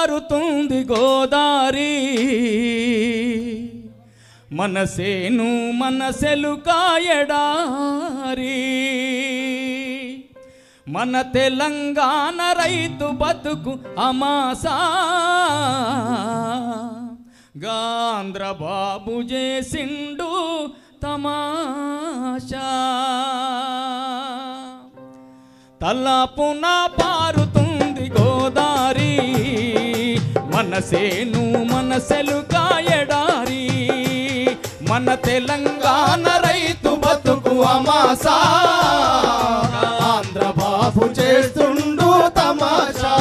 పారుతుంది గోదారి మనసేను మనసెలుకాయడారి మన తెలంగాణ రైతు బతుకు అమాసా గాంధ్ర బాబు చేసిండు తమాషా తలపున పారుతుంది గోదారి మనసేను మనసెలుకాయడారి మన తెలంగాణ రైతు బతుకు అమాసా ఆంధ్ర బాబు చేస్తుండు తమాషా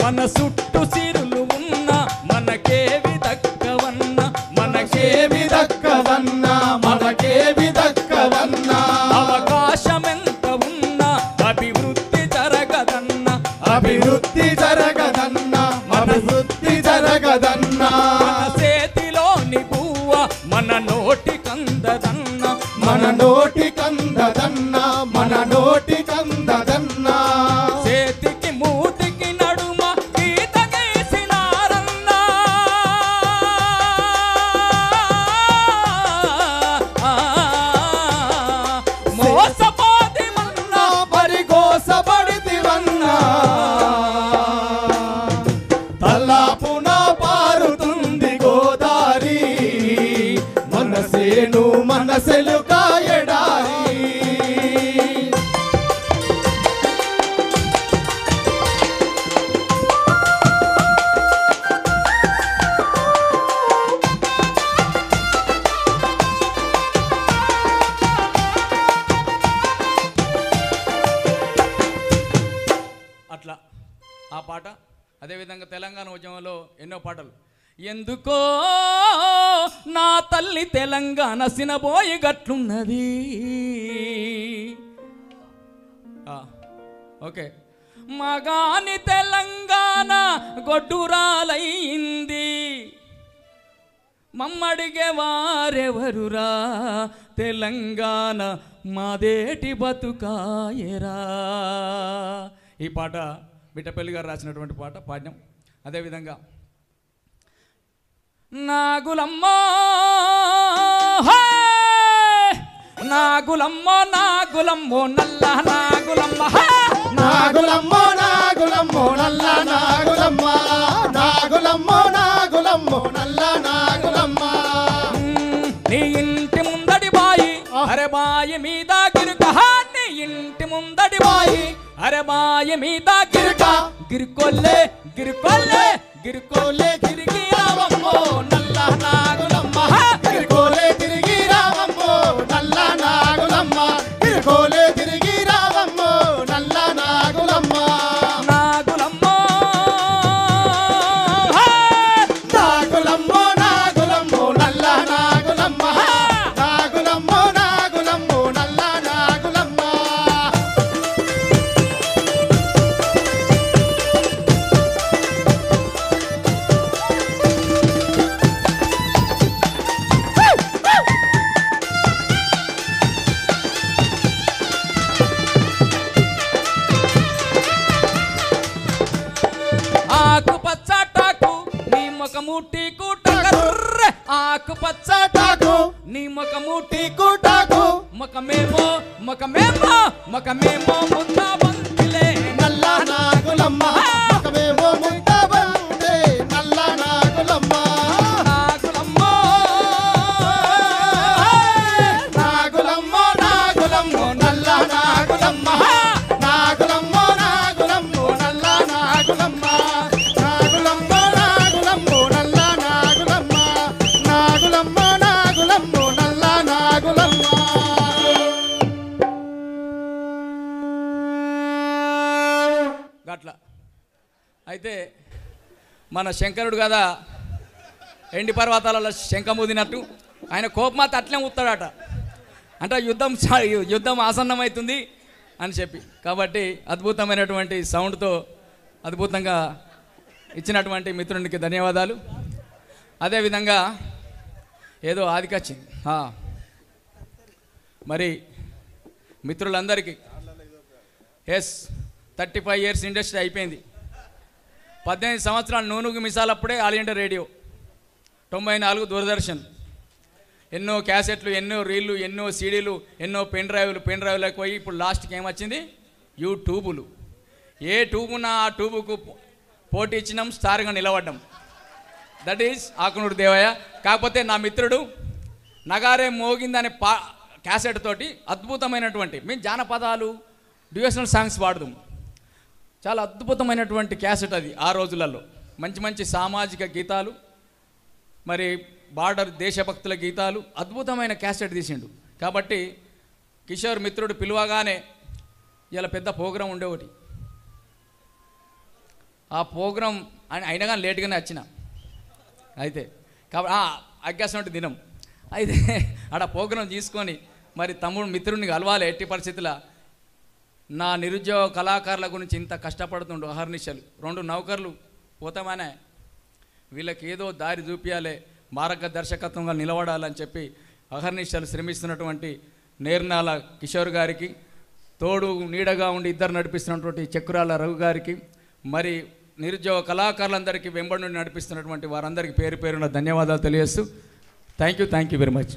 మన చుట్టూ సిరులు ఉన్న మనకేవి దక్కవన్నా మనకేవి దక్కవన్నా మనకేవి దక్కవన్నా అవకాశం ఎంత ఉన్నా అభివృద్ధి జరగదన్నా అభివృద్ధి జరగదన్నా అభివృద్ధి జరగదన్నా మన చేతిలోని పువ్వ మన నోటి కందదన్నా మన నోటి కందదన్నా మన నోటి కందదన్నా చేతికి మూతికి నడుమ గీత గీసినారన్నా మోసపోతి మన్నా మరి గోసపడితివన్నా తలాపున పారుతుంది గోదారి మనసేను మనసెలుకాయడారి అట్లా ఆ పాట. అదేవిధంగా తెలంగాణ ఉద్యమంలో ఎన్నో పాటలు. ఎందుకో నా తల్లి తెలంగాణ సినబోయి గట్లున్నది. ఓకే. మగాని తెలంగాణ గొడ్డురాలయ్యింది, మమ్మడిగే వారెవరురా, తెలంగాణ మాదేటి బతుకాయరా. ఈ పాట బిట్టపల్లి గారు రాసినటువంటి పాట పాడ్యం. అదేవిధంగా నాగులమ్మో నాగులమ్మో నాగులమ్మో నల్ల నాగులమ్మ నాగులమ్మో నాగులమ్మో నల్ల నాగులమ్మ నాగులమ్మో నాగులమ్మో నల్ల నాగులమ్మ నీ ఇంటి ముందడి బాయి అరే బాయి మీద గిరుక, నీ ఇంటి ముందడి బాయి అరే బాయి మీద గిరుక, గిరుకొల్లే గిరుకొల్లే గిరుకొల్లే గిరిగి రావమ్మో నల్ల నాగులమ్మ, గిరికోలే తిరిగి రావమ్మో నల్ల నాగులమ్మ గిరికోలే తిరిగి రావమ్మో నల్ల నాగులమ్మ నాగులమ్మో నాగులమ్మో నాగులమ్మో నల్ల నాగులమ్మ నాగులమ్మో నాగులమ్మో నల్ల నాగులమ్మ ఆకు పచ్చటాకు నీ ముఖము టీకుటకర్రె, ఆకు పచ్చటాకు నీ ముఖము టీకుటాకు, ముఖమేమో ముఖమేమో ముఖమేమో ముద్ద బంతిలే నల్ల నాగులమ్మ ముఖమేమో ముద్ద బంతే నల్ల నాగులమ్మ నాగులమ్మో నాగులమ్మో నాగులమ్మో నల్ల నాగులమ్మ నాగులమ్మో నాగులమ్మో నల్ల నాగులమ్మ నాగులమ్మో నాగులమ్మో నల్ల నాగులమ్మ నాగులమ్మో నాగులమ్మో నల్ల నాగులమ్మ గట్ల. అయితే మన శంకరుడు కదా ఎండి పర్వతాలలో శంఖమూదినట్టు ఆయన కోపమాత అట్లే ఊతాడట. అంటే యుద్ధం ఆసన్నమవుతుంది అని చెప్పి. కాబట్టి అద్భుతమైనటువంటి సౌండ్తో అద్భుతంగా ఇచ్చినటువంటి మిత్రునికి ధన్యవాదాలు. అదేవిధంగా ఏదో ఆదికొచ్చింది. మరి మిత్రులందరికీ ఎస్ 35 ఇయర్స్ ఇండస్ట్రీ అయిపోయింది. 18 సంవత్సరాలు నూనెకు మిసాలప్పుడే ఆల్ ఇండియా రేడియో, 94 దూరదర్శన్, ఎన్నో క్యాసెట్లు, ఎన్నో రీళ్ళు, ఎన్నో సీడీలు, ఎన్నో పెన్ డ్రైవ్లకు పోయి ఇప్పుడు లాస్ట్కి ఏమొచ్చింది? యూట్యూబులు. ఏ ట్యూబున ఆ ట్యూబుకు పోటీ ఇచ్చినాం, స్టార్గా నిలబడ్డాం. That is Akunuru Devaiah. కాకపోతే నా మిత్రుడు నగారే మోగిందనే క్యాసెట్ తోటి అద్భుతమైనటువంటి మేము జానపదాలు, డివోషనల్ సాంగ్స్ వాడదాం. చాలా అద్భుతమైనటువంటి క్యాసెట్ అది. ఆ రోజులలో మంచి మంచి సామాజిక గీతాలు, మరి బార్డర్ దేశభక్తుల గీతాలు, అద్భుతమైన క్యాసెట్ తీసిండు. కాబట్టి కిషోర్ మిత్రుడు పిలువగానే ఇలా పెద్ద ప్రోగ్రాం ఉండే ఒకటి. ఆ ప్రోగ్రాం అయినా కానీ లేట్గానే వచ్చిన అయితే కాబట్టి అగ్గాసంటి దినం అయితే ఆడ ప్రోగ్రాం తీసుకొని మరి తమ్ముడు మిత్రుడిని కలవాలి. ఎట్టి పరిస్థితుల్లో నా నిరుద్యోగ కళాకారుల గురించి ఇంత కష్టపడుతుండు అహర్నిశలు. 2 నౌకర్లు పోతామనే వీళ్ళకి ఏదో దారి చూపించాలి, మార్గదర్శకత్వంగా నిలబడాలని చెప్పి అహర్నిశలు శ్రమిస్తున్నటువంటి నేర్నాల కిషోర్ గారికి, తోడు నీడగా ఉండి ఇద్దరు నడిపిస్తున్నటువంటి చక్రాల రఘు గారికి, మరి నిరుద్యోగ కళాకారులందరికీ వెంబడి నుండి నడిపిస్తున్నటువంటి వారందరికీ పేరు పేరున ధన్యవాదాలు తెలియజేస్తూ థ్యాంక్ యూ వెరీ మచ్.